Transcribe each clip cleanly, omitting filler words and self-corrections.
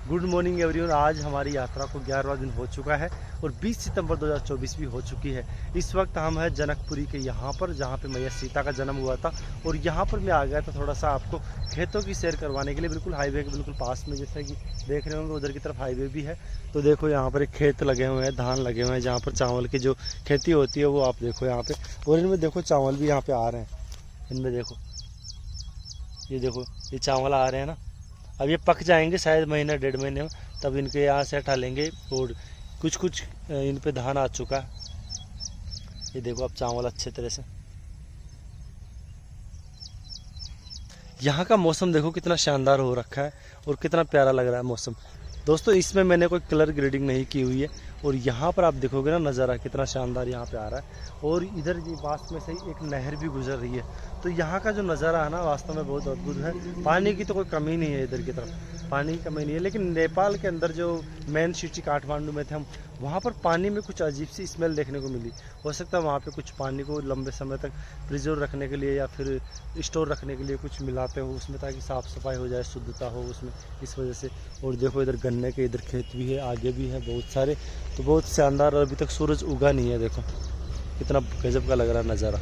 Good morning everyone. आज हमारी यात्रा को 11वां दिन हो चुका है और 20 सितंबर 2024 भी हो चुकी है। इस वक्त हम हैं जनकपुरी के यहाँ पर, जहाँ पे मैया सीता का जन्म हुआ था। और यहाँ पर मैं आ गया था थोड़ा सा आपको खेतों की सैर करवाने के लिए, बिल्कुल हाईवे के बिल्कुल पास में। जैसा कि देख रहे होंगे उधर की तरफ हाईवे भी है। तो देखो यहाँ पर एक खेत लगे हुए हैं, धान लगे हुए हैं, जहाँ पर चावल की जो खेती होती है वो आप देखो यहाँ पे। और इनमें देखो चावल भी यहाँ पे आ रहे हैं, इनमें देखो, ये देखो ये चावल आ रहे हैं ना। अब ये पक जाएंगे शायद महीना डेढ़ महीने में, तब इनके यहाँ से हटा लेंगे। और कुछ कुछ इन पे धान आ चुका है। ये देखो अब चावल अच्छे तरह से। यहाँ का मौसम देखो कितना शानदार हो रखा है और कितना प्यारा लग रहा है मौसम। दोस्तों इसमें मैंने कोई कलर ग्रेडिंग नहीं की हुई है। और यहाँ पर आप देखोगे ना नज़ारा कितना शानदार यहाँ पे आ रहा है। और इधर ये पास में से एक नहर भी गुजर रही है। तो यहाँ का जो नज़ारा है ना वास्तव में बहुत अद्भुत है। पानी की तो कोई कमी नहीं है, इधर की तरफ पानी की कमी नहीं है। लेकिन नेपाल के अंदर जो मेन सिटी काठमांडू में थे हम, वहाँ पर पानी में कुछ अजीब सी स्मेल देखने को मिली। हो सकता है वहाँ पे कुछ पानी को लंबे समय तक प्रिजर्व रखने के लिए या फिर स्टोर रखने के लिए कुछ मिलाते हो उसमें, ताकि साफ़ सफाई हो जाए, शुद्धता हो उसमें, इस वजह से। और देखो इधर गन्ने के इधर खेत भी है, आगे भी है बहुत सारे। तो बहुत शानदार। अभी तक सूरज उगा नहीं है, देखो कितना गजब का लग रहा है नज़ारा।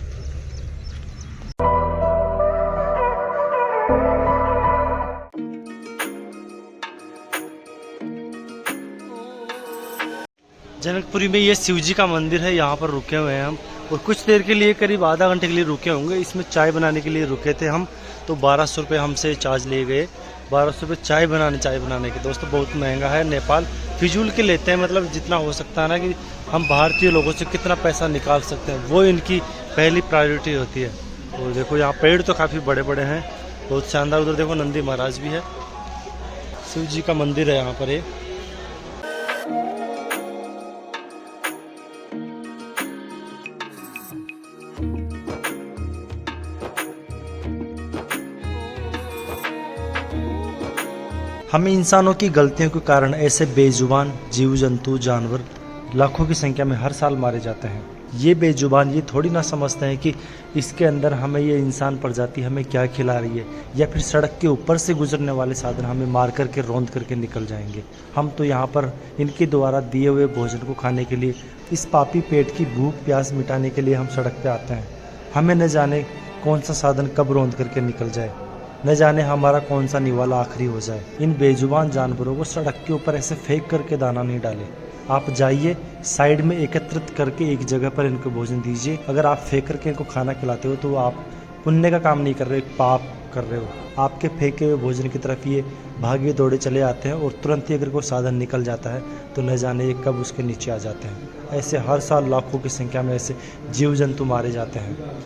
जनकपुरी में ये शिव जी का मंदिर है, यहाँ पर रुके हुए हैं हम। और कुछ देर के लिए, करीब आधा घंटे के लिए रुके होंगे। इसमें चाय बनाने के लिए रुके थे हम। तो 1200 रुपये हमसे चार्ज लिए गए। 1200 रुपये चाय बनाने के। दोस्तों बहुत महंगा है। नेपाल फिजूल के लेते हैं, मतलब जितना हो सकता है ना कि हम भारतीय लोगों से कितना पैसा निकाल सकते हैं, वो इनकी पहली प्रायोरिटी होती है। और देखो यहाँ पेड़ तो काफ़ी बड़े बड़े हैं, बहुत शानदार। उधर देखो नंदी महाराज भी है, शिव जी का मंदिर है यहाँ पर एक। हमें इंसानों की गलतियों के कारण ऐसे बेजुबान जीव जंतु जानवर लाखों की संख्या में हर साल मारे जाते हैं। ये बेजुबान ये थोड़ी ना समझते हैं कि इसके अंदर हमें ये इंसान प्रजाति हमें क्या खिला रही है, या फिर सड़क के ऊपर से गुजरने वाले साधन हमें मार करके रौंद करके निकल जाएंगे। हम तो यहाँ पर इनके द्वारा दिए हुए भोजन को खाने के लिए, इस पापी पेट की भूख प्यास मिटाने के लिए हम सड़क पर आते हैं। हमें न जाने कौन सा साधन कब रौंद करके निकल जाए, न जाने हमारा कौन सा निवाला आखिरी हो जाए। इन बेजुबान जानवरों को सड़क के ऊपर ऐसे फेंक करके दाना नहीं डालें। आप जाइए साइड में एकत्रित करके एक जगह पर इनको भोजन दीजिए। अगर आप फेंक करके इनको खाना खिलाते हो तो आप पुण्य का काम नहीं कर रहे, पाप कर रहे हो। आपके फेंके हुए भोजन की तरफ ये भागे दौड़े चले आते हैं और तुरंत ही अगर कोई साधन निकल जाता है तो न जाने ये कब उसके नीचे आ जाते हैं। ऐसे हर साल लाखों की संख्या में ऐसे जीव जंतु मारे जाते हैं।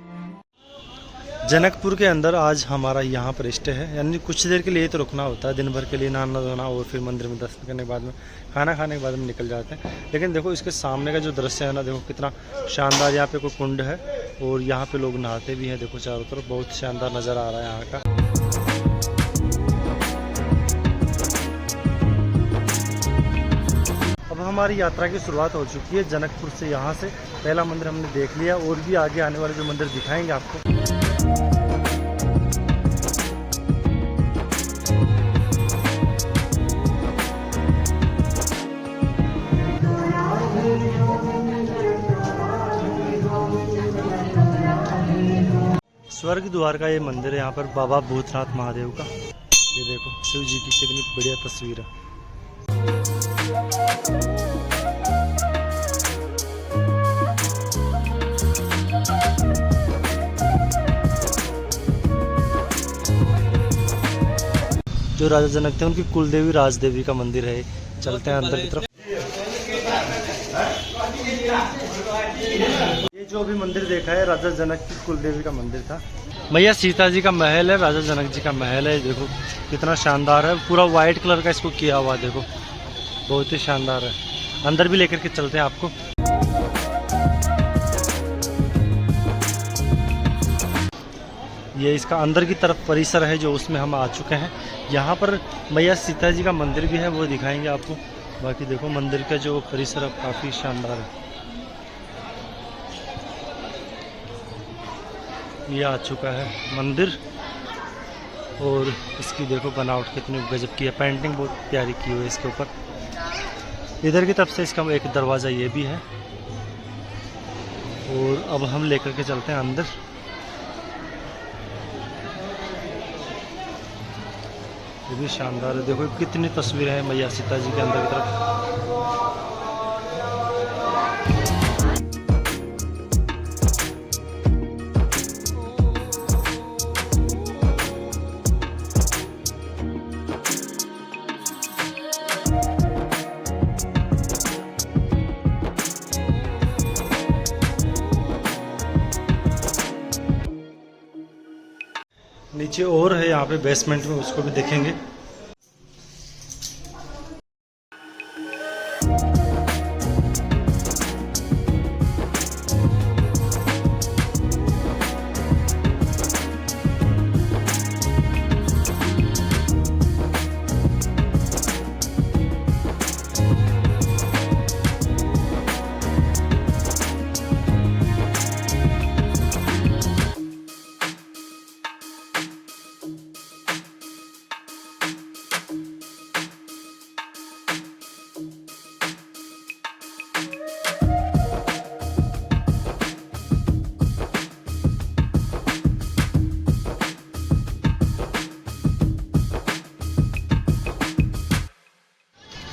जनकपुर के अंदर आज हमारा यहाँ पर स्टे है, यानी कुछ देर के लिए तो रुकना होता है, दिन भर के लिए नहाना धोना और फिर मंदिर में दर्शन करने के बाद में खाना खाने के बाद में निकल जाते हैं। लेकिन देखो इसके सामने का जो दृश्य है ना, देखो कितना शानदार। यहाँ पे कोई कुंड है और यहाँ पे लोग नहाते भी हैं। देखो चारों तरफ बहुत शानदार नज़ारा आ रहा है यहाँ का। अब हमारी यात्रा की शुरुआत हो चुकी है जनकपुर से। यहाँ से पहला मंदिर हमने देख लिया और भी आगे आने वाले जो मंदिर दिखाएंगे आपको। स्वर्ग द्वार का ये मंदिर है, यहाँ पर बाबा भूतनाथ महादेव का। ये देखो शिव जी की कितनी बढ़िया तस्वीर है। जो राजा जनक थे उनकी कुलदेवी राजदेवी का मंदिर है। चलते हैं अंदर की तरफ। ये जो अभी मंदिर देखा है राजा जनक की कुलदेवी का मंदिर था। मैया सीता जी का महल है, राजा जनक जी का महल है। देखो कितना शानदार है, पूरा वाइट कलर का इसको किया हुआ। देखो बहुत ही शानदार है। अंदर भी लेकर के चलते हैं आपको। ये इसका अंदर की तरफ परिसर है जो उसमें हम आ चुके हैं। यहाँ पर मैया सीता जी का मंदिर भी है, वो दिखाएंगे आपको। बाकी देखो मंदिर का जो परिसर काफ़ी शानदार है। ये आ चुका है मंदिर। और इसकी देखो बनावट कितनी गजब की है, पेंटिंग बहुत प्यारी की हुई है इसके ऊपर। इधर की तरफ से इसका एक दरवाज़ा ये भी है। और अब हम लेकर के चलते हैं अंदर। ये भी शानदार है, देखो कितनी तस्वीरें हैं मैया सीता जी के अंदर की तरफ। नीचे और है यहाँ पे बेसमेंट में, उसको भी देखेंगे।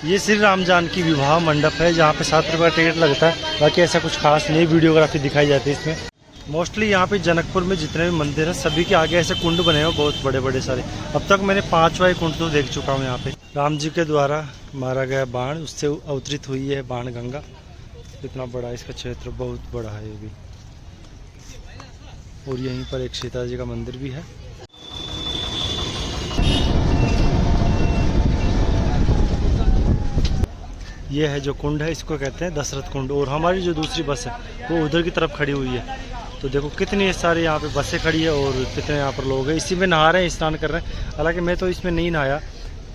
ये श्री राम जानकी विवाह मंडप है, जहाँ पे 7 रुपये टिकट लगता है। बाकी ऐसा कुछ खास नहीं वीडियोग्राफी दिखाई जाती है इसमें। मोस्टली यहाँ पे जनकपुर में जितने भी मंदिर हैं सभी के आगे ऐसे कुंड बने हुए बहुत बड़े बड़े सारे। अब तक मैंने 5 कुंड तो देख चुका हूँ यहाँ पे। राम जी के द्वारा मारा गया बाण, उससे अवतरित हुई है बाण गंगा। इतना बड़ा इसका क्षेत्र, बहुत बड़ा है ये भी। और यहीं पर एक सीता जी का मंदिर भी है। ये है जो कुंड है, इसको कहते हैं दशरथ कुंड। और हमारी जो दूसरी बस है वो उधर की तरफ खड़ी हुई है। तो देखो कितनी सारे यहाँ पे बसें खड़ी है और कितने यहाँ पर लोग हैं। इसी में नहा रहे हैं, स्नान कर रहे हैं। हालांकि मैं तो इसमें नहीं नहाया,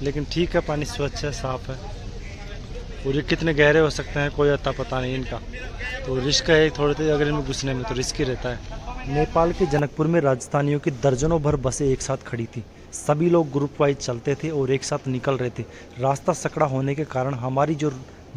लेकिन ठीक है, पानी स्वच्छ है, साफ़ है। और ये कितने गहरे हो सकते हैं कोई अता पता नहीं इनका। तो रिस्क है थोड़े थे, अगर इनमें घुसने में तो रिस्क ही रहता है। नेपाल के जनकपुर में राजस्थानियों की दर्जनों भर बसें एक साथ खड़ी थी। सभी लोग ग्रुप वाइज चलते थे और एक साथ निकल रहे थे। रास्ता सकड़ा होने के कारण हमारी जो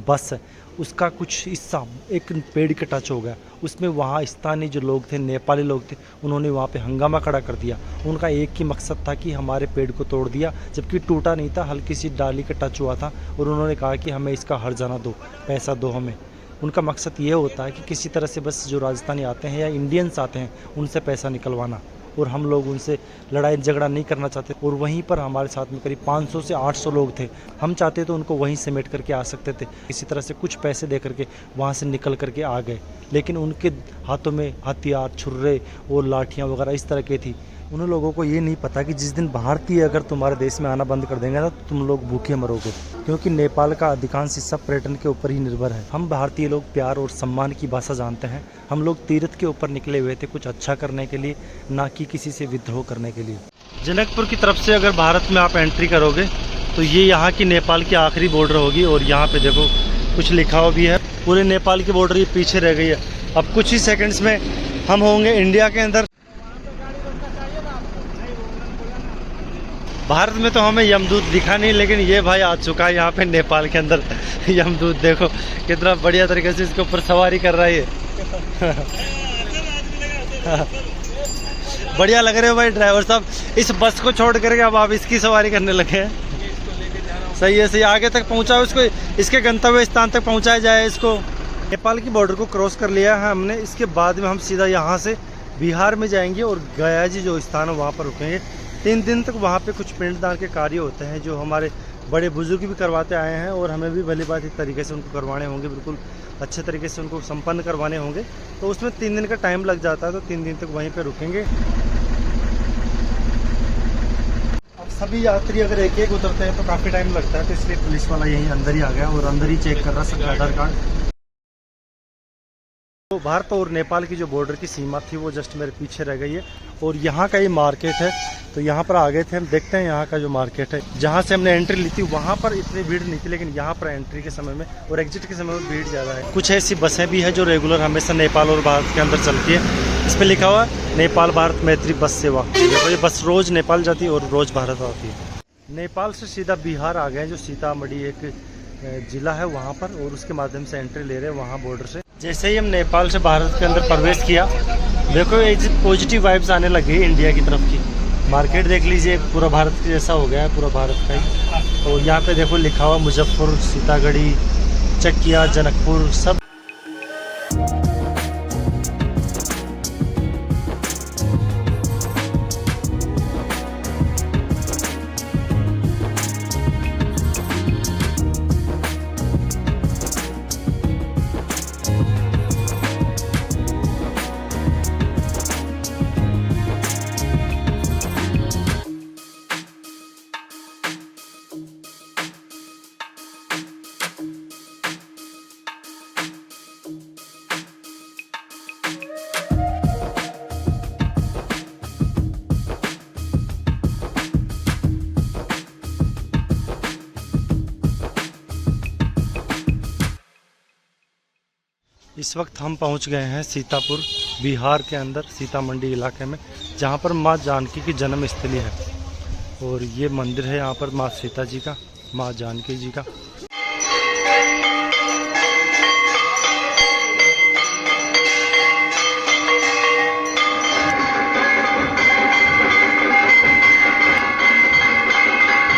बस है उसका कुछ हिस्सा एक पेड़ के टच हो गया। उसमें वहाँ स्थानीय जो लोग थे, नेपाली लोग थे, उन्होंने वहाँ पे हंगामा खड़ा कर दिया। उनका एक ही मकसद था कि हमारे पेड़ को तोड़ दिया, जबकि टूटा नहीं था, हल्की सी डाली का टच हुआ था। और उन्होंने कहा कि हमें इसका हर्जाना दो, पैसा दो हमें। उनका मकसद ये होता है कि किसी तरह से बस जो राजस्थानी आते हैं या इंडियंस आते हैं उनसे पैसा निकलवाना। और हम लोग उनसे लड़ाई झगड़ा नहीं करना चाहते। और वहीं पर हमारे साथ में करीब 500 से 800 लोग थे। हम चाहते तो उनको वहीं समेट करके आ सकते थे, इसी तरह से कुछ पैसे दे करके वहाँ से निकल करके आ गए। लेकिन उनके हाथों में हथियार, छुर्रे और लाठियाँ वगैरह इस तरह की थी। उन लोगों को ये नहीं पता कि जिस दिन भारतीय अगर तुम्हारे देश में आना बंद कर देंगे ना तो तुम लोग भूखे मरोगे। क्योंकि नेपाल का अधिकांश हिस्सा पर्यटन के ऊपर ही निर्भर है। हम भारतीय लोग प्यार और सम्मान की भाषा जानते हैं। हम लोग तीर्थ के ऊपर निकले हुए थे कुछ अच्छा करने के लिए, ना कि किसी से विद्रोह करने के लिए। जनकपुर की तरफ से अगर भारत में आप एंट्री करोगे तो ये यहाँ की नेपाल की आखिरी बॉर्डर होगी। और यहाँ पे देखो कुछ लिखा हुआ भी है, पूरे नेपाल की बॉर्डर ये पीछे रह गई है। अब कुछ ही सेकंड्स में हम होंगे इंडिया के अंदर। भारत में तो हमें यमदूत दिखा नहीं, लेकिन ये भाई आ चुका है यहाँ पे नेपाल के अंदर। यमदूत देखो कितना बढ़िया तरीके से इसके ऊपर सवारी कर रहा है ये। बढ़िया लग रहे हो भाई ड्राइवर साहब। इस बस को छोड़ करके अब आप इसकी सवारी करने लगे हैं। सही है, सही। आगे तक पहुँचाओ इसको, इसके गंतव्य स्थान तक पहुँचाया जाए इसको। नेपाल की बॉर्डर को क्रॉस कर लिया है हमने। इसके बाद में हम सीधा यहाँ से बिहार में जाएंगे और गया जी जो स्थान है वहाँ पर रुकेंगे। 3 दिन तक वहाँ पे कुछ पिंडदान के कार्य होते हैं जो हमारे बड़े बुजुर्ग भी करवाते आए हैं। और हमें भी भली बात एक तरीके से उनको करवाने होंगे, बिल्कुल अच्छे तरीके से उनको संपन्न करवाने होंगे। तो उसमें 3 दिन का टाइम लग जाता है, तो 3 दिन तक वहीं पे रुकेंगे। अब सभी यात्री अगर एक एक उतरते हैं तो काफ़ी टाइम लगता है, तो इसलिए पुलिस वाला यहीं अंदर ही आ गया और अंदर ही चेक कर रहा सबका आधार कार्ड। तो भारत और नेपाल की जो बॉर्डर की सीमा थी वो जस्ट मेरे पीछे रह गई है। और यहाँ का ये मार्केट है, तो यहाँ पर आ गए थे हम। देखते हैं यहाँ का जो मार्केट है, जहाँ से हमने एंट्री ली थी वहाँ पर इतनी भीड़ नहीं थी, लेकिन यहाँ पर एंट्री के समय में और एग्जिट के समय में भीड़ ज़्यादा है। कुछ ऐसी बसें भी है जो रेगुलर हमेशा नेपाल और भारत के अंदर चलती है। इस पे लिखा हुआ नेपाल भारत मैत्री बस सेवा। देखो ये बस रोज नेपाल जाती है और रोज भारत आती है। नेपाल से सीधा बिहार आ गए हैं, जो सीतामढ़ी एक जिला है वहाँ पर, और उसके माध्यम से एंट्री ले रहे हैं वहाँ बॉर्डर से। जैसे ही हम नेपाल से भारत के अंदर प्रवेश किया, देखो ये पॉजिटिव वाइब्स आने लगी इंडिया की तरफ की। मार्केट देख लीजिए, पूरा भारत के जैसा हो गया है, पूरा भारत का ही। और यहाँ पे देखो लिखा हुआ मुजफ्फर, सीतागढ़ी, चकिया, जनकपुर सब। इस वक्त हम पहुंच गए हैं सीतापुर, बिहार के अंदर सीतामढ़ी इलाके में, जहां पर मां जानकी की जन्म स्थली है। और ये मंदिर है यहाँ पर मां सीता जी का, मां जानकी जी का।